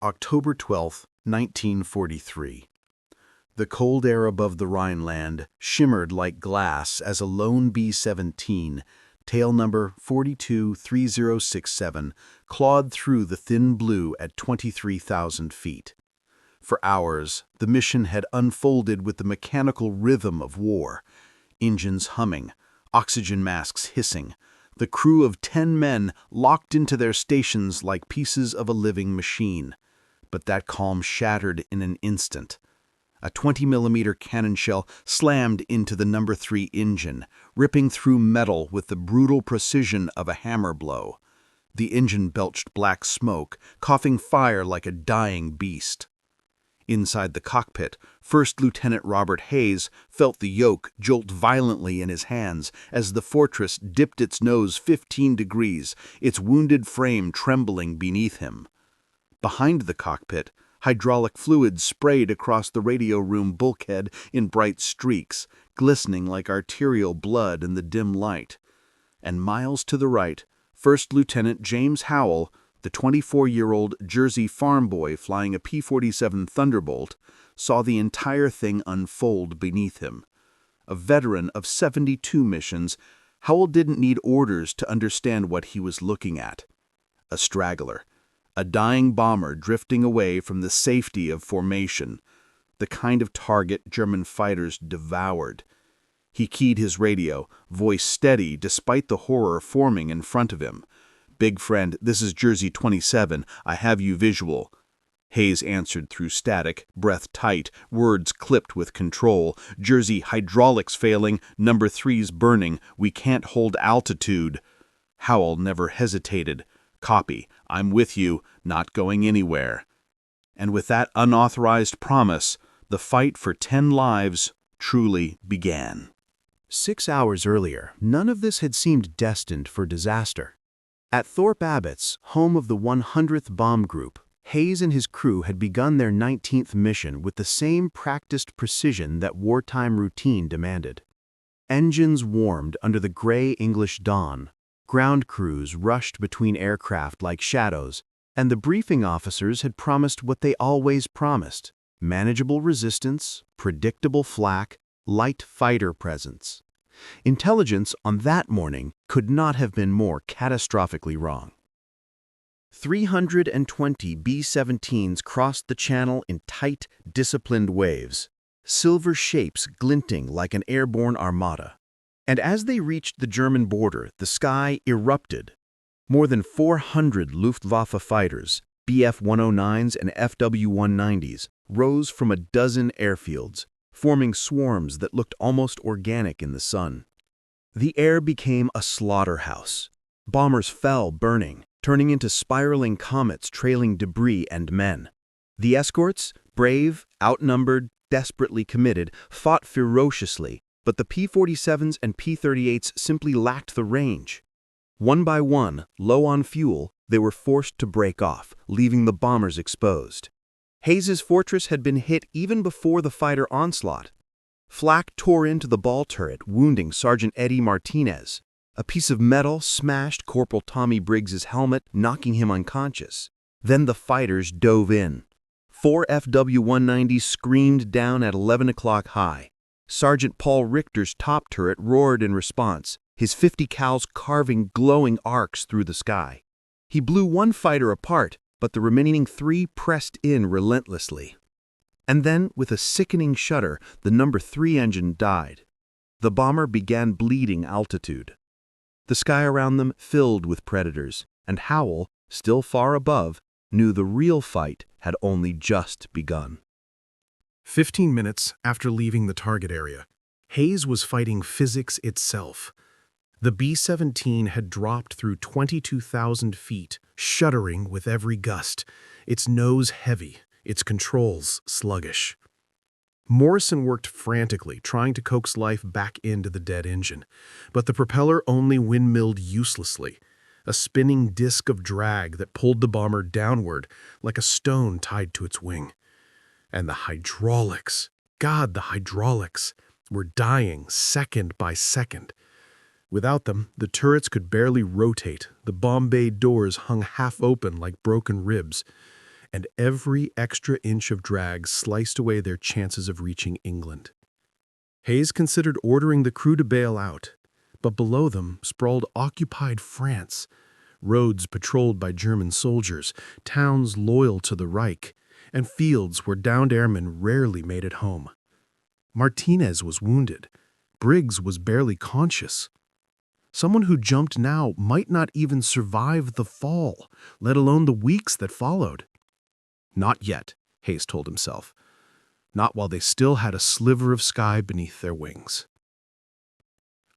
October 12, 1943. The cold air above the Rhineland shimmered like glass as a lone B-17, tail number 423067, clawed through the thin blue at 23,000 feet. For hours, the mission had unfolded with the mechanical rhythm of war. Engines humming, oxygen masks hissing, the crew of 10 men locked into their stations like pieces of a living machine. But that calm shattered in an instant. A 20-millimeter cannon shell slammed into the No. 3 engine, ripping through metal with the brutal precision of a hammer blow. The engine belched black smoke, coughing fire like a dying beast. Inside the cockpit, First Lieutenant Robert Hayes felt the yoke jolt violently in his hands as the Fortress dipped its nose 15 degrees, its wounded frame trembling beneath him. Behind the cockpit, hydraulic fluid sprayed across the radio room bulkhead in bright streaks, glistening like arterial blood in the dim light. And miles to the right, First Lieutenant James Howell, the 24-year-old Jersey farm boy flying a P-47 Thunderbolt, saw the entire thing unfold beneath him. A veteran of 72 missions, Howell didn't need orders to understand what he was looking at. A straggler. A dying bomber drifting away from the safety of formation, the kind of target German fighters devoured. He keyed his radio, voice steady despite the horror forming in front of him. "Big friend, this is Jersey 27. I have you visual." Hayes answered through static, breath tight, words clipped with control. "Jersey, hydraulics failing, No. 3's burning. We can't hold altitude." Howell never hesitated. "Copy. I'm with you, not going anywhere." And with that unauthorized promise, the fight for 10 lives truly began. 6 hours earlier, none of this had seemed destined for disaster. At Thorpe Abbotts, home of the 100th Bomb Group, Hayes and his crew had begun their 19th mission with the same practiced precision that wartime routine demanded. Engines warmed under the gray English dawn. Ground crews rushed between aircraft like shadows, and the briefing officers had promised what they always promised: manageable resistance, predictable flak, light fighter presence. Intelligence on that morning could not have been more catastrophically wrong. 320 B-17s crossed the channel in tight, disciplined waves, silver shapes glinting like an airborne armada. And as they reached the German border, the sky erupted. More than 400 Luftwaffe fighters, Bf-109s and Fw-190s, rose from a dozen airfields, forming swarms that looked almost organic in the sun. The air became a slaughterhouse. Bombers fell burning, turning into spiraling comets trailing debris and men. The escorts, brave, outnumbered, desperately committed, fought ferociously, but the P-47s and P-38s simply lacked the range. One by one, low on fuel, they were forced to break off, leaving the bombers exposed. Hayes's Fortress had been hit even before the fighter onslaught. Flak tore into the ball turret, wounding Sergeant Eddie Martinez. A piece of metal smashed Corporal Tommy Briggs's helmet, knocking him unconscious. Then the fighters dove in. 4 Fw-190s screamed down at 11 o'clock high. Sergeant Paul Richter's top turret roared in response, his 50 cals carving glowing arcs through the sky. He blew one fighter apart, but the remaining 3 pressed in relentlessly. And then, with a sickening shudder, the No. 3 engine died. The bomber began bleeding altitude. The sky around them filled with predators, and Howell, still far above, knew the real fight had only just begun. 15 minutes after leaving the target area, Hayes was fighting physics itself. The B-17 had dropped through 22,000 feet, shuddering with every gust, its nose heavy, its controls sluggish. Morrison worked frantically, trying to coax life back into the dead engine, but the propeller only windmilled uselessly, a spinning disk of drag that pulled the bomber downward like a stone tied to its wing. And the hydraulics, God, the hydraulics, were dying second by second. Without them, the turrets could barely rotate, the bomb bay doors hung half open like broken ribs, and every extra inch of drag sliced away their chances of reaching England. Hayes considered ordering the crew to bail out, but below them sprawled occupied France, roads patrolled by German soldiers, towns loyal to the Reich, and fields where downed airmen rarely made it home. Martinez was wounded. Briggs was barely conscious. Someone who jumped now might not even survive the fall, let alone the weeks that followed. Not yet, Hayes told himself. Not while they still had a sliver of sky beneath their wings.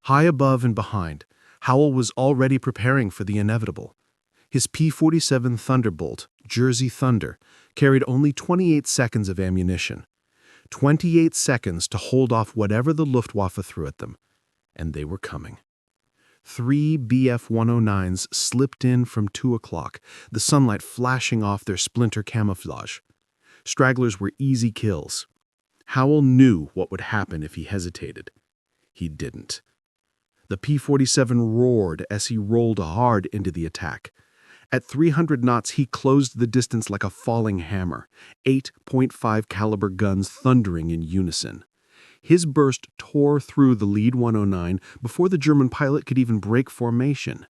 High above and behind, Howell was already preparing for the inevitable. His P-47 Thunderbolt, Jersey Thunder, carried only 28 seconds of ammunition. 28 seconds to hold off whatever the Luftwaffe threw at them. And they were coming. 3 Bf-109s slipped in from 2 o'clock, the sunlight flashing off their splinter camouflage. Stragglers were easy kills. Howell knew what would happen if he hesitated. He didn't. The P-47 roared as he rolled hard into the attack. At 300 knots, he closed the distance like a falling hammer, 8.5 caliber guns thundering in unison. His burst tore through the lead 109 before the German pilot could even break formation.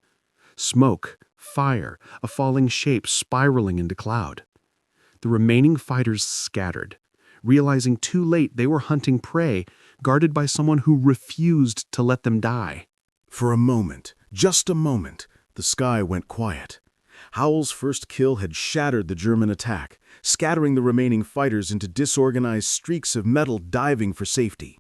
Smoke, fire, a falling shape spiraling into cloud. The remaining fighters scattered, realizing too late they were hunting prey, guarded by someone who refused to let them die. For a moment, just a moment, the sky went quiet. Howell's first kill had shattered the German attack, scattering the remaining fighters into disorganized streaks of metal diving for safety.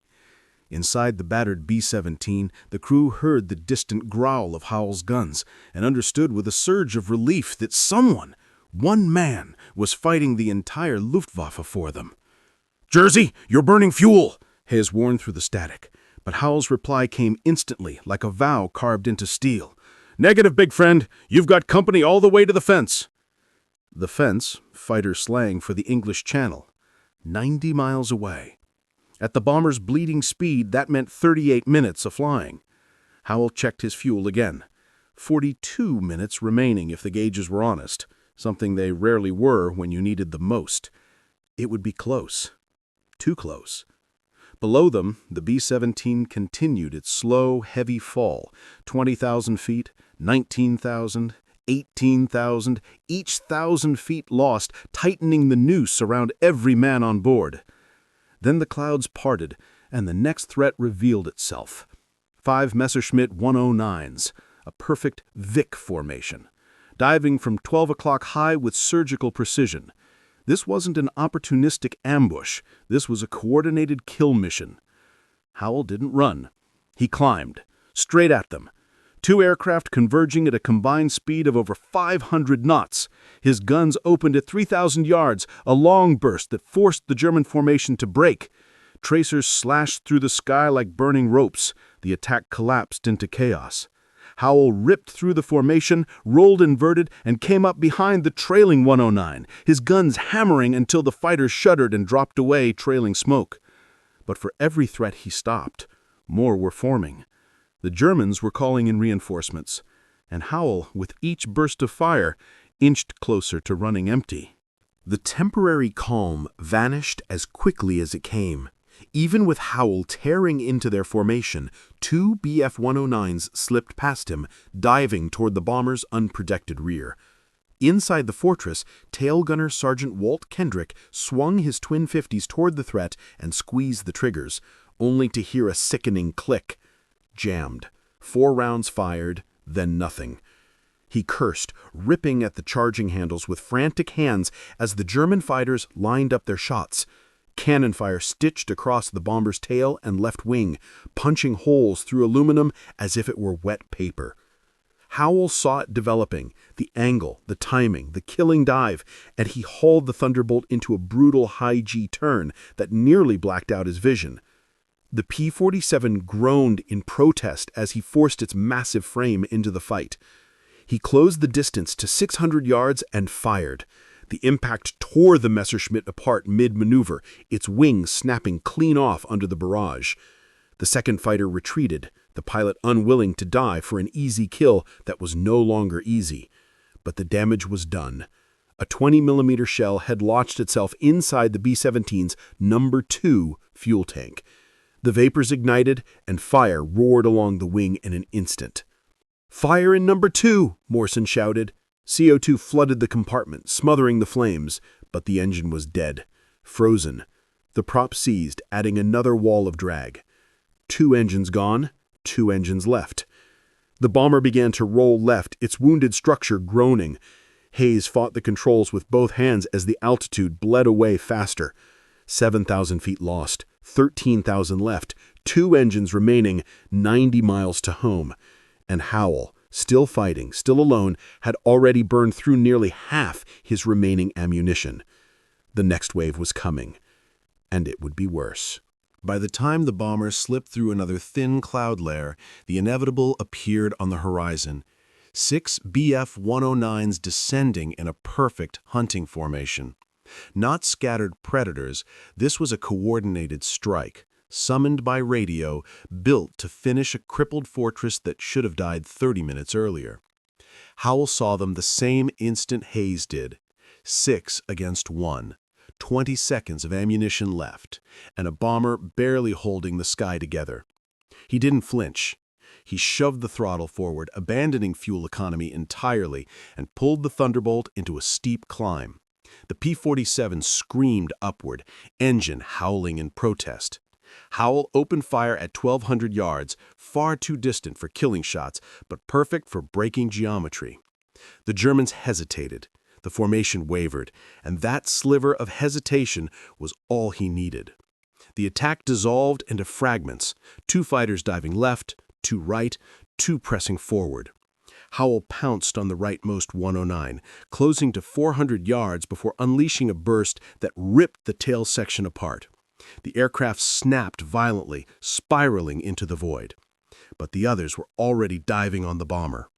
Inside the battered B-17, the crew heard the distant growl of Howell's guns and understood with a surge of relief that someone, one man, was fighting the entire Luftwaffe for them. "Jersey, you're burning fuel!" Hayes warned through the static, but Howell's reply came instantly, like a vow carved into steel. "Negative, big friend. You've got company all the way to the fence." The fence, fighter slang for the English Channel, 90 miles away. At the bomber's bleeding speed, that meant 38 minutes of flying. Howell checked his fuel again. 42 minutes remaining if the gauges were honest, something they rarely were when you needed them most. It would be close. Too close. Below them, the B-17 continued its slow, heavy fall, 20,000 feet, 19,000, 18,000, each 1,000 feet lost, tightening the noose around every man on board. Then the clouds parted, and the next threat revealed itself. 5 Messerschmitt 109s, a perfect Vic formation, diving from 12 o'clock high with surgical precision. This wasn't an opportunistic ambush. This was a coordinated kill mission. Howell didn't run. He climbed, straight at them. 2 aircraft converging at a combined speed of over 500 knots. His guns opened at 3,000 yards, a long burst that forced the German formation to break. Tracers slashed through the sky like burning ropes. The attack collapsed into chaos. Howell ripped through the formation, rolled inverted, and came up behind the trailing 109, his guns hammering until the fighters shuddered and dropped away, trailing smoke. But for every threat he stopped, more were forming. The Germans were calling in reinforcements, and Howell, with each burst of fire, inched closer to running empty. The temporary calm vanished as quickly as it came. Even with Howell tearing into their formation, 2 Bf-109s slipped past him, diving toward the bomber's unprotected rear. Inside the fortress, tail gunner Sergeant Walt Kendrick swung his twin 50s toward the threat and squeezed the triggers, only to hear a sickening click. Jammed. 4 rounds fired, then nothing. He cursed, ripping at the charging handles with frantic hands as the German fighters lined up their shots. Cannon fire stitched across the bomber's tail and left wing, punching holes through aluminum as if it were wet paper. Howell saw it developing, the angle, the timing, the killing dive, and he hauled the Thunderbolt into a brutal high-G turn that nearly blacked out his vision. The P-47 groaned in protest as he forced its massive frame into the fight. He closed the distance to 600 yards and fired. The impact tore the Messerschmitt apart mid-maneuver, its wings snapping clean off under the barrage. The second fighter retreated, the pilot unwilling to die for an easy kill that was no longer easy. But the damage was done. A 20mm shell had launched itself inside the B-17's number 2 fuel tank. The vapors ignited, and fire roared along the wing in an instant. "Fire in number 2!" Morrison shouted. CO2 flooded the compartment, smothering the flames, but the engine was dead, frozen. The prop seized, adding another wall of drag. 2 engines gone, 2 engines left. The bomber began to roll left, its wounded structure groaning. Hayes fought the controls with both hands as the altitude bled away faster. 7,000 feet lost, 13,000 left, 2 engines remaining, 90 miles to home. And Howell, still fighting, still alone, had already burned through nearly half his remaining ammunition. The next wave was coming, and it would be worse. By the time the bomber slipped through another thin cloud layer, the inevitable appeared on the horizon. 6 Bf-109s descending in a perfect hunting formation. Not scattered predators, this was a coordinated strike, summoned by radio, built to finish a crippled fortress that should have died 30 minutes earlier. Howell saw them the same instant Hayes did. 6 against 1. 20 seconds of ammunition left, and a bomber barely holding the sky together. He didn't flinch. He shoved the throttle forward, abandoning fuel economy entirely, and pulled the Thunderbolt into a steep climb. The P-47 screamed upward, engine howling in protest. Howell opened fire at 1,200 yards, far too distant for killing shots, but perfect for breaking geometry. The Germans hesitated. The formation wavered, and that sliver of hesitation was all he needed. The attack dissolved into fragments, 2 fighters diving left, 2 right, 2 pressing forward. Howell pounced on the rightmost 109, closing to 400 yards before unleashing a burst that ripped the tail section apart. The aircraft snapped violently, spiraling into the void. But the others were already diving on the bomber.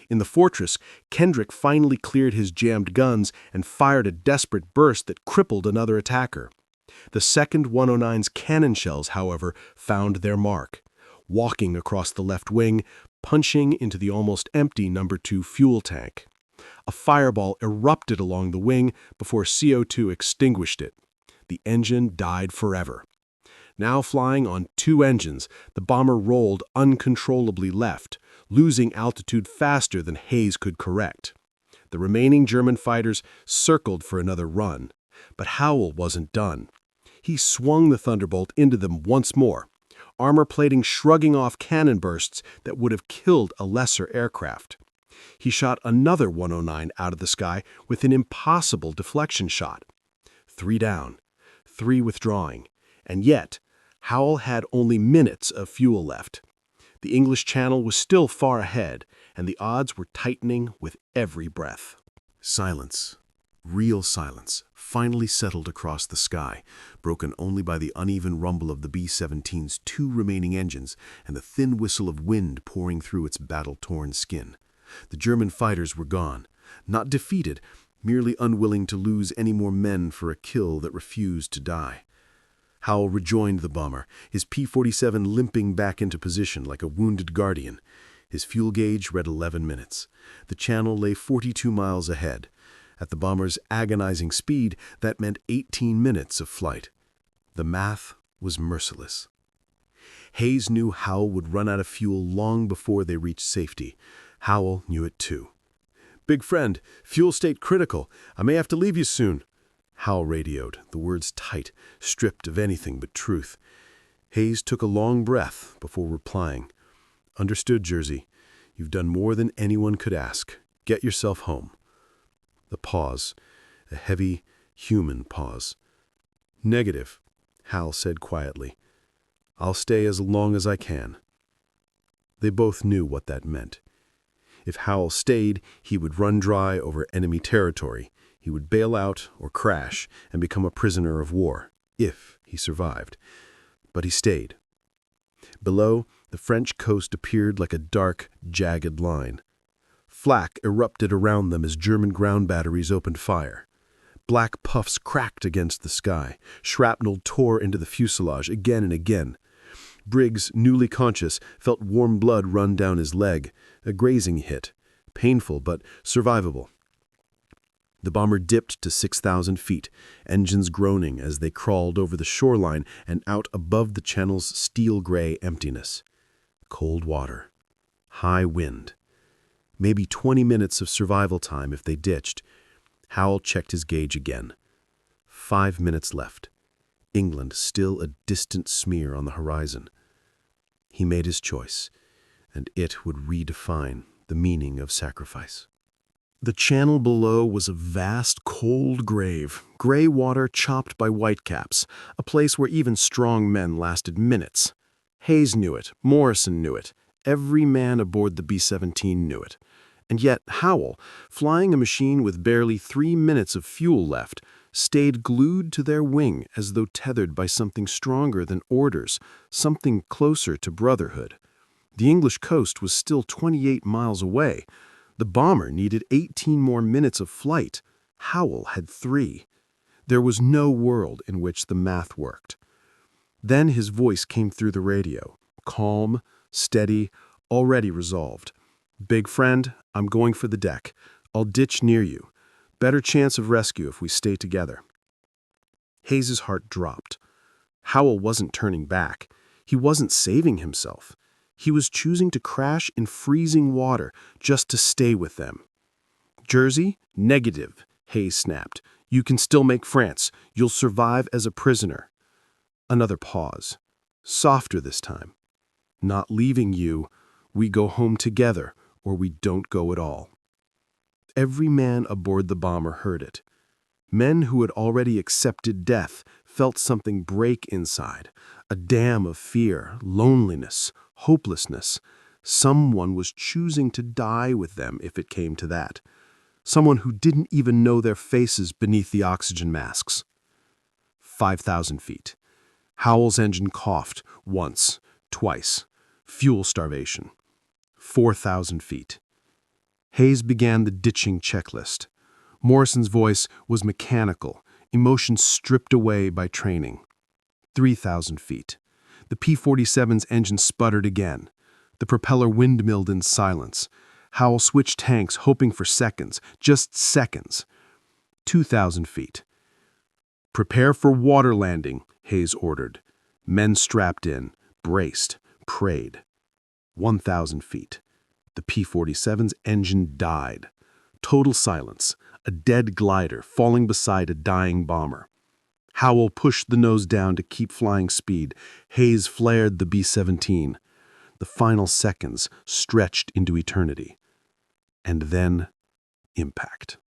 In the fortress, Kendrick finally cleared his jammed guns and fired a desperate burst that crippled another attacker. The second 109's cannon shells, however, found their mark, walking across the left wing, punching into the almost empty number 2 fuel tank. A fireball erupted along the wing before CO2 extinguished it. The engine died forever. Now flying on 2 engines, the bomber rolled uncontrollably left, losing altitude faster than Hayes could correct. The remaining German fighters circled for another run, but Howell wasn't done. He swung the Thunderbolt into them once more, armor plating shrugging off cannon bursts that would have killed a lesser aircraft. He shot another 109 out of the sky with an impossible deflection shot. 3 down, 3 withdrawing, and yet Howell had only minutes of fuel left. The English Channel was still far ahead, and the odds were tightening with every breath. Silence, real silence, finally settled across the sky, broken only by the uneven rumble of the B-17's 2 remaining engines and the thin whistle of wind pouring through its battle-torn skin. The German fighters were gone, not defeated, merely unwilling to lose any more men for a kill that refused to die. Howell rejoined the bomber, his P-47 limping back into position like a wounded guardian. His fuel gauge read 11 minutes. The channel lay 42 miles ahead. At the bomber's agonizing speed, that meant 18 minutes of flight. The math was merciless. Hayes knew Howell would run out of fuel long before they reached safety. Howell knew it too. "Big friend, fuel state critical. I may have to leave you soon." Howell radioed, the words tight, stripped of anything but truth. Hayes took a long breath before replying. "Understood, Jersey. You've done more than anyone could ask. Get yourself home." A pause, a heavy, human pause. "Negative," Hal said quietly. "I'll stay as long as I can." They both knew what that meant. If Howell stayed, he would run dry over enemy territory. He would bail out or crash and become a prisoner of war, if he survived. But he stayed. Below, the French coast appeared like a dark, jagged line. Flak erupted around them as German ground batteries opened fire. Black puffs cracked against the sky. Shrapnel tore into the fuselage again and again. Briggs, newly conscious, felt warm blood run down his leg, a grazing hit, painful but survivable. The bomber dipped to 6,000 feet, engines groaning as they crawled over the shoreline and out above the channel's steel-gray emptiness. Cold water. High wind. Maybe 20 minutes of survival time if they ditched. Howell checked his gauge again. 5 minutes left. England still a distant smear on the horizon. He made his choice, and it would redefine the meaning of sacrifice. The channel below was a vast, cold grave, gray water chopped by whitecaps, a place where even strong men lasted minutes. Hayes knew it, Morrison knew it, every man aboard the B-17 knew it. And yet Howell, flying a machine with barely 3 minutes of fuel left, stayed glued to their wing as though tethered by something stronger than orders, something closer to brotherhood. The English coast was still 28 miles away. The bomber needed 18 more minutes of flight. Howell had 3. There was no world in which the math worked. Then his voice came through the radio, calm, steady, already resolved. "Big friend, I'm going for the deck. I'll ditch near you. Better chance of rescue if we stay together." Hayes's heart dropped. Howell wasn't turning back. He wasn't saving himself. He was choosing to crash in freezing water just to stay with them. "Jersey? Negative," Hayes snapped. "You can still make France. You'll survive as a prisoner." Another pause. Softer this time. "Not leaving you. We go home together, or we don't go at all." Every man aboard the bomber heard it. Men who had already accepted death felt something break inside, a dam of fear, loneliness, hopelessness. Someone was choosing to die with them if it came to that. Someone who didn't even know their faces beneath the oxygen masks. 5,000 feet. Howell's engine coughed once, twice. Fuel starvation. 4,000 feet. Hayes began the ditching checklist. Morrison's voice was mechanical, emotion stripped away by training. 3,000 feet. The P-47's engine sputtered again. The propeller windmilled in silence. Howell switched tanks, hoping for seconds, just seconds. 2,000 feet. "Prepare for water landing," Hayes ordered. Men strapped in, braced, prayed. 1,000 feet. The P-47's engine died. Total silence, a dead glider falling beside a dying bomber. Howell pushed the nose down to keep flying speed. Hayes flared the B-17. The final seconds stretched into eternity. And then, impact.